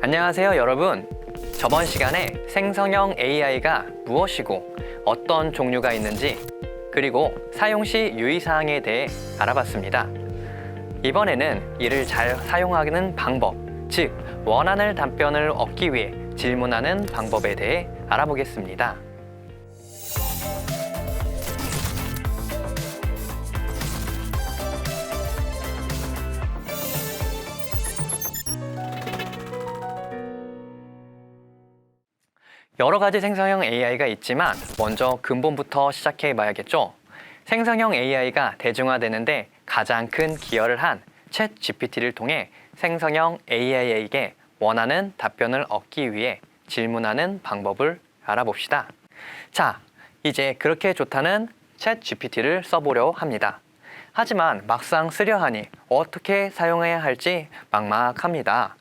안녕하세요, 여러분. 저번 시간에 생성형 AI가 무엇이고 어떤 종류가 있는지, 그리고 사용 시 유의사항에 대해 알아봤습니다. 이번에는 이를 잘 사용하는 방법, 즉 원하는 답변을 얻기 위해 질문하는 방법에 대해 알아보겠습니다. 여러 가지 생성형 AI가 있지만 먼저 근본부터 시작해 봐야겠죠. 생성형 AI가 대중화되는데 가장 큰 기여를 한 챗GPT를 통해 생성형 AI에게 원하는 답변을 얻기 위해 질문하는 방법을 알아봅시다. 자, 이제 그렇게 좋다는 챗GPT를 써보려 합니다. 하지만 막상 쓰려 하니 어떻게 사용해야 할지 막막합니다.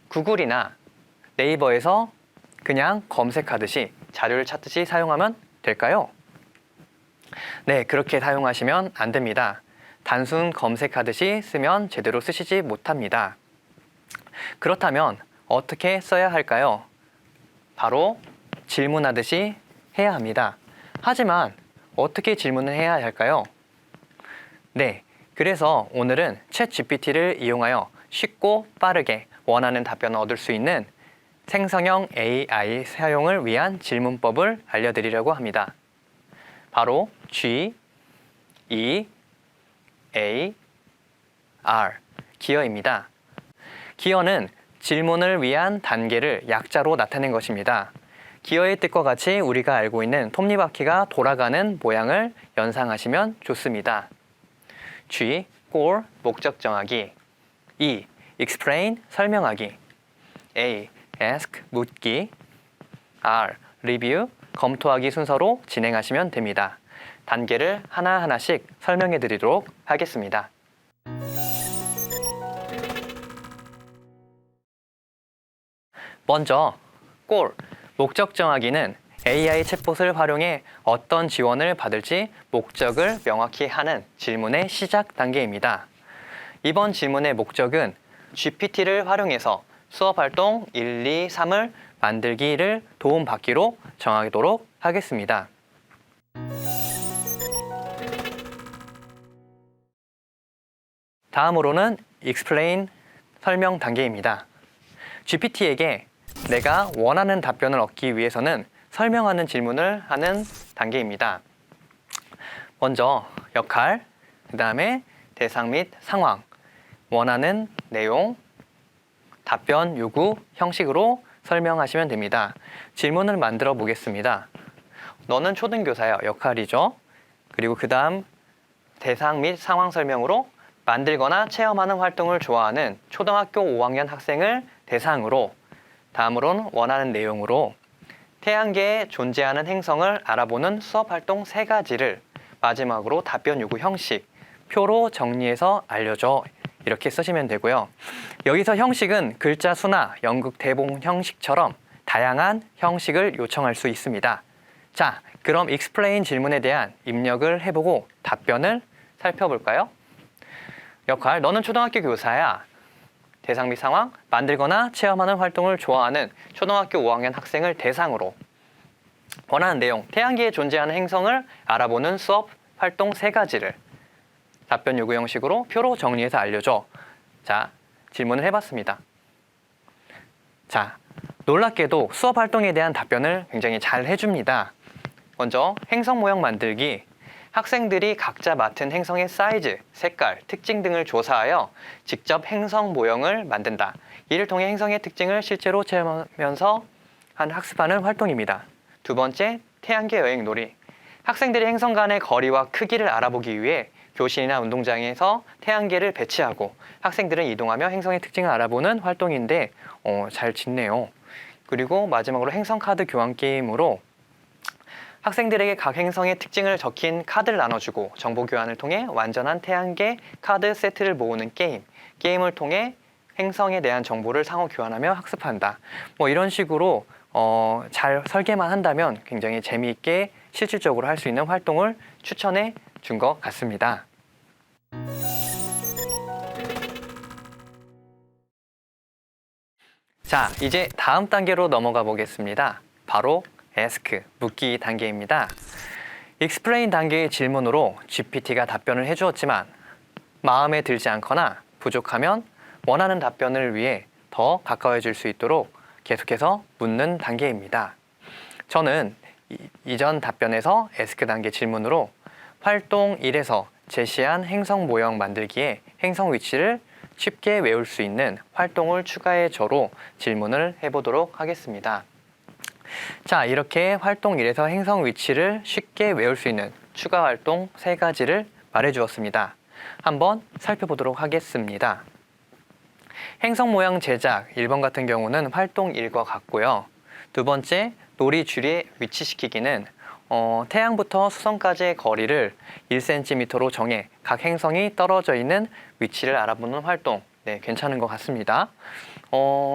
구글이나 네이버에서 그냥 검색하듯이 자료를 찾듯이 사용하면 될까요? 네, 그렇게 사용하시면 안 됩니다. 단순 검색하듯이 쓰면 제대로 쓰시지 못합니다. 그렇다면 어떻게 써야 할까요? 바로 질문하듯이 해야 합니다. 하지만 어떻게 질문을 해야 할까요? 네, 그래서 오늘은 챗GPT를 이용하여 쉽고 빠르게 원하는 답변을 얻을 수 있는 생성형 AI 사용을 위한 질문법을 알려드리려고 합니다. 바로 G, E, A, R, 기어입니다. 기어는 질문을 위한 단계를 약자로 나타낸 것입니다. 기어의 뜻과 같이 우리가 알고 있는 톱니바퀴가 돌아가는 모양을 연상하시면 좋습니다. G, 꼴, 목적 정하기. E, explain, 설명하기. A, ask, 묻기. R, review, 검토하기 순서로 진행하시면 됩니다. 단계를 하나하나씩 설명해 드리도록 하겠습니다. 먼저 꼴, 목적 정하기는 AI 챗봇을 활용해 어떤 지원을 받을지 목적을 명확히 하는 질문의 시작 단계입니다. 이번 질문의 목적은 GPT를 활용해서 수업활동 1, 2, 3을 만들기를 도움받기로 정하도록 하겠습니다. 다음으로는 explain, 설명 단계입니다. GPT에게 내가 원하는 답변을 얻기 위해서는 설명하는 질문을 하는 단계입니다. 먼저 역할, 그 다음에 대상 및 상황, 원하는 내용, 답변 요구 형식으로 설명하시면 됩니다. 질문을 만들어 보겠습니다. 너는 초등교사야, 역할이죠. 그리고 그 다음 대상 및 상황 설명으로 만들거나 체험하는 활동을 좋아하는 초등학교 5학년 학생을 대상으로, 다음으로는 원하는 내용으로 태양계에 존재하는 행성을 알아보는 수업활동 3가지를, 마지막으로 답변 요구 형식, 표로 정리해서 알려줘. 이렇게 쓰시면 되고요. 여기서 형식은 글자 수나 연극 대본 형식처럼 다양한 형식을 요청할 수 있습니다. 자, 그럼 explain 질문에 대한 입력을 해보고 답변을 살펴볼까요? 역할, 너는 초등학교 교사야. 대상 및 상황, 만들거나 체험하는 활동을 좋아하는 초등학교 5학년 학생을 대상으로. 원하는 내용, 태양계에 존재하는 행성을 알아보는 수업 활동 3가지를. 답변 요구 형식으로 표로 정리해서 알려줘. 자, 질문을 해봤습니다. 자, 놀랍게도 수업 활동에 대한 답변을 굉장히 잘 해줍니다. 먼저 행성 모형 만들기. 학생들이 각자 맡은 행성의 사이즈, 색깔, 특징 등을 조사하여 직접 행성 모형을 만든다. 이를 통해 행성의 특징을 실제로 체험하면서 학습하는 활동입니다. 두 번째, 태양계 여행 놀이. 학생들이 행성 간의 거리와 크기를 알아보기 위해 교실이나 운동장에서 태양계를 배치하고 학생들은 이동하며 행성의 특징을 알아보는 활동인데 잘 짓네요. 그리고 마지막으로 행성 카드 교환 게임으로 학생들에게 각 행성의 특징을 적힌 카드를 나눠주고 정보 교환을 통해 완전한 태양계 카드 세트를 모으는 게임. 게임을 통해 행성에 대한 정보를 상호 교환하며 학습한다. 이런 식으로 잘 설계만 한다면 굉장히 재미있게 실질적으로 할 수 있는 활동을 추천해 준 것 같습니다. 자, 이제 다음 단계로 넘어가 보겠습니다. 바로 ask, 묻기 단계입니다. explain 단계의 질문으로 GPT가 답변을 해주었지만 마음에 들지 않거나 부족하면 원하는 답변을 위해 더 가까워질 수 있도록 계속해서 묻는 단계입니다. 저는 이전 답변에서 ask 단계 질문으로 활동 1에서 제시한 행성 모형 만들기에 행성 위치를 쉽게 외울 수 있는 활동을 추가해 줘로 질문을 해보도록 하겠습니다. 자, 이렇게 활동 1에서 행성 위치를 쉽게 외울 수 있는 추가 활동 3가지를 말해 주었습니다. 한번 살펴보도록 하겠습니다. 행성 모양 제작 1번 같은 경우는 활동 1과 같고요. 두 번째, 놀이 줄에 위치시키기는 태양부터 수성까지의 거리를 1cm로 정해 각 행성이 떨어져 있는 위치를 알아보는 활동. 네, 괜찮은 것 같습니다.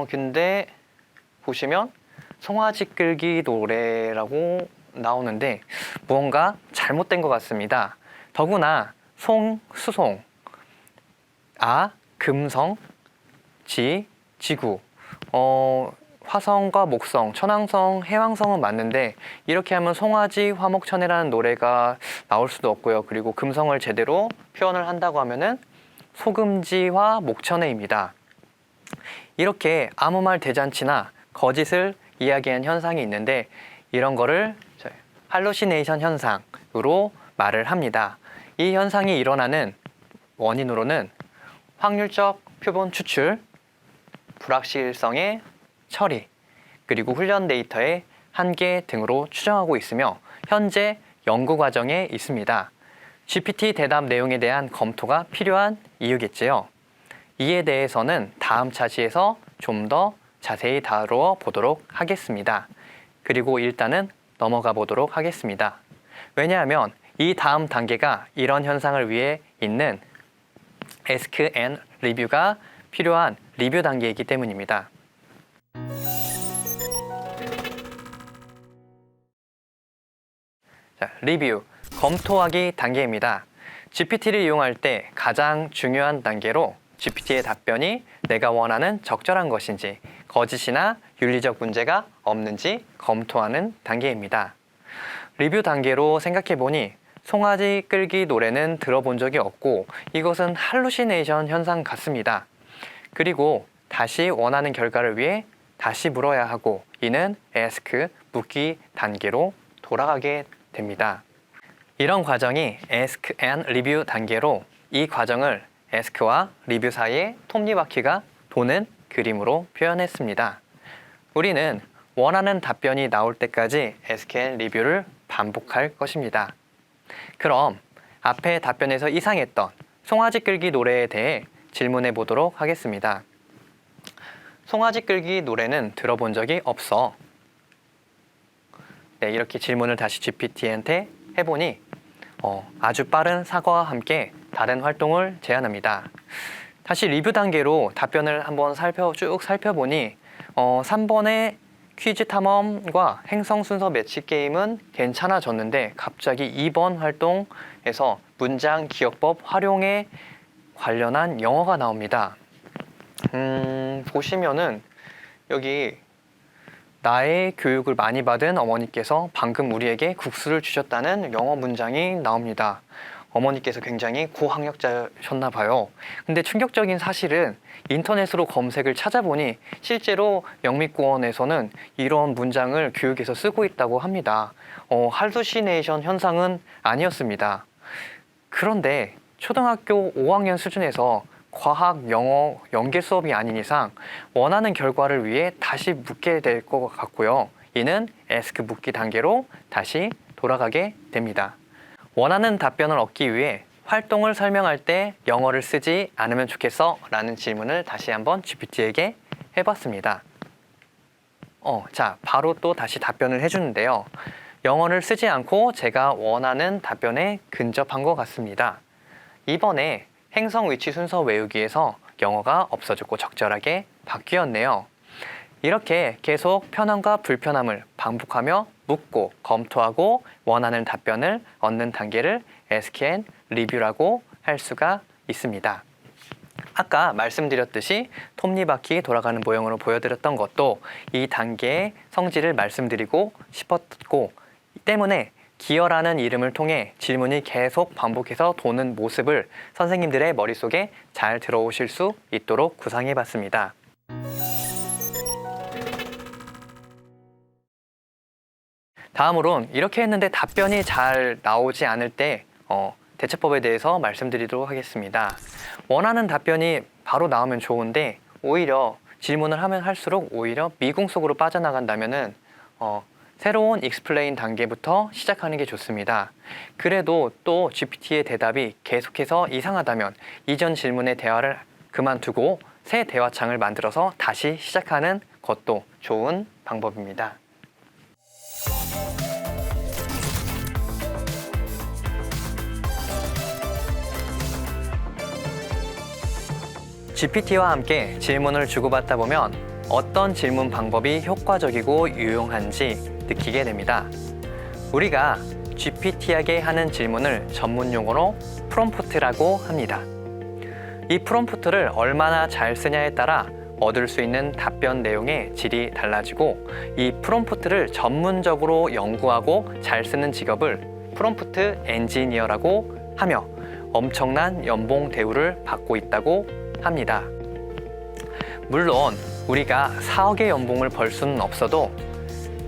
근데 보시면 송아지 끌기 노래라고 나오는데 무언가 잘못된 것 같습니다. 더구나 송, 수송, 아, 금성, 지, 지구, 화성과 목성, 천왕성, 해왕성은 맞는데 이렇게 하면 송아지, 화목천해라는 노래가 나올 수도 없고요. 그리고 금성을 제대로 표현을 한다고 하면은 소금지화 목천해입니다. 이렇게 아무 말 대잔치나 거짓을 이야기한 현상이 있는데 이런 거를 할루시네이션 현상으로 말을 합니다. 이 현상이 일어나는 원인으로는 확률적 표본 추출, 불확실성의 처리, 그리고 훈련 데이터의 한계 등으로 추정하고 있으며 현재 연구 과정에 있습니다. GPT 대답 내용에 대한 검토가 필요한 이유겠지요. 이에 대해서는 다음 차시에서 좀 더 자세히 다루어 보도록 하겠습니다. 그리고 일단은 넘어가 보도록 하겠습니다. 왜냐하면 이 다음 단계가 이런 현상을 위해 있는 ask and review가 필요한 리뷰 단계이기 때문입니다. 자, 리뷰, 검토하기 단계입니다. GPT를 이용할 때 가장 중요한 단계로 GPT의 답변이 내가 원하는 적절한 것인지, 거짓이나 윤리적 문제가 없는지 검토하는 단계입니다. 리뷰 단계로 생각해보니 송아지 끌기 노래는 들어본 적이 없고 이것은 할루시네이션 현상 같습니다. 그리고 다시 원하는 결과를 위해 다시 물어야 하고 이는 ask, 묻기 단계로 돌아가게 됩니다. 이런 과정이 ask and review 단계로 이 과정을 ask와 review 사이에 톱니바퀴가 도는 그림으로 표현했습니다. 우리는 원하는 답변이 나올 때까지 ask and review를 반복할 것입니다. 그럼 앞에 답변에서 이상했던 송아지 끌기 노래에 대해 질문해 보도록 하겠습니다. 송아지 끌기 노래는 들어본 적이 없어. 네, 이렇게 질문을 다시 GPT한테 해보니 아주 빠른 사과와 함께 다른 활동을 제안합니다. 다시 리뷰 단계로 답변을 한번 쭉 살펴보니 3번의 퀴즈 탐험과 행성 순서 매치 게임은 괜찮아졌는데 갑자기 2번 활동에서 문장 기억법 활용에 관련한 영어가 나옵니다. 보시면은 여기 나의 교육을 많이 받은 어머니께서 방금 우리에게 국수를 주셨다는 영어 문장이 나옵니다. 어머니께서 굉장히 고학력자셨나 봐요. 근데 충격적인 사실은 인터넷으로 검색을 찾아보니 실제로 영미권에서는 이런 문장을 교육에서 쓰고 있다고 합니다. 할루시네이션 현상은 아니었습니다. 그런데 초등학교 5학년 수준에서 과학, 영어, 연계 수업이 아닌 이상 원하는 결과를 위해 다시 묻게 될 것 같고요. 이는 ask 묻기 단계로 다시 돌아가게 됩니다. 원하는 답변을 얻기 위해 활동을 설명할 때 영어를 쓰지 않으면 좋겠어? 라는 질문을 다시 한번 GPT에게 해봤습니다. 자, 바로 또 다시 답변을 해주는데요. 영어를 쓰지 않고 제가 원하는 답변에 근접한 것 같습니다. 이번에 행성 위치 순서 외우기에서 영어가 없어졌고 적절하게 바뀌었네요. 이렇게 계속 편함과 불편함을 반복하며 묻고 검토하고 원하는 답변을 얻는 단계를 ask and review라고 할 수가 있습니다. 아까 말씀드렸듯이 톱니바퀴 돌아가는 모형으로 보여드렸던 것도 이 단계의 성질을 말씀드리고 싶었고 때문에 기어라는 이름을 통해 질문이 계속 반복해서 도는 모습을 선생님들의 머릿속에 잘 들어오실 수 있도록 구상해봤습니다. 다음으로는 이렇게 했는데 답변이 잘 나오지 않을 때 대처법에 대해서 말씀드리도록 하겠습니다. 원하는 답변이 바로 나오면 좋은데 오히려 질문을 하면 할수록 오히려 미궁 속으로 빠져나간다면은 새로운 익스플레인 단계부터 시작하는 게 좋습니다. 그래도 또 GPT의 대답이 계속해서 이상하다면 이전 질문의 대화를 그만두고 새 대화창을 만들어서 다시 시작하는 것도 좋은 방법입니다. GPT와 함께 질문을 주고받다 보면 어떤 질문 방법이 효과적이고 유용한지 느끼게 됩니다. 우리가 GPT에게 하는 질문을 전문 용어로 프롬프트라고 합니다. 이 프롬프트를 얼마나 잘 쓰냐에 따라 얻을 수 있는 답변 내용의 질이 달라지고 이 프롬프트를 전문적으로 연구하고 잘 쓰는 직업을 프롬프트 엔지니어라고 하며 엄청난 연봉 대우를 받고 있다고 합니다. 물론 우리가 4억의 연봉을 벌 수는 없어도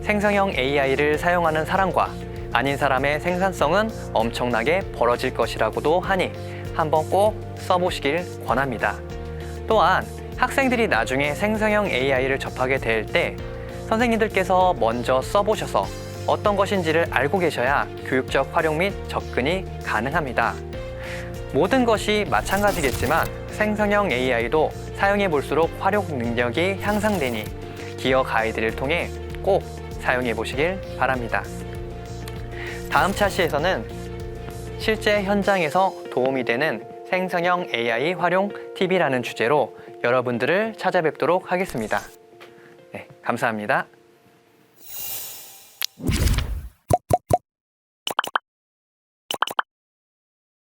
생성형 AI를 사용하는 사람과 아닌 사람의 생산성은 엄청나게 벌어질 것이라고도 하니 한번 꼭 써보시길 권합니다. 또한 학생들이 나중에 생성형 AI를 접하게 될 때 선생님들께서 먼저 써보셔서 어떤 것인지를 알고 계셔야 교육적 활용 및 접근이 가능합니다. 모든 것이 마찬가지겠지만 생성형 AI도 사용해 볼수록 활용 능력이 향상되니 기어 가이드를 통해 꼭 사용해 보시길 바랍니다. 다음 차시에서는 실제 현장에서 도움이 되는 생성형 AI 활용 팁이라는 주제로 여러분들을 찾아뵙도록 하겠습니다. 네, 감사합니다.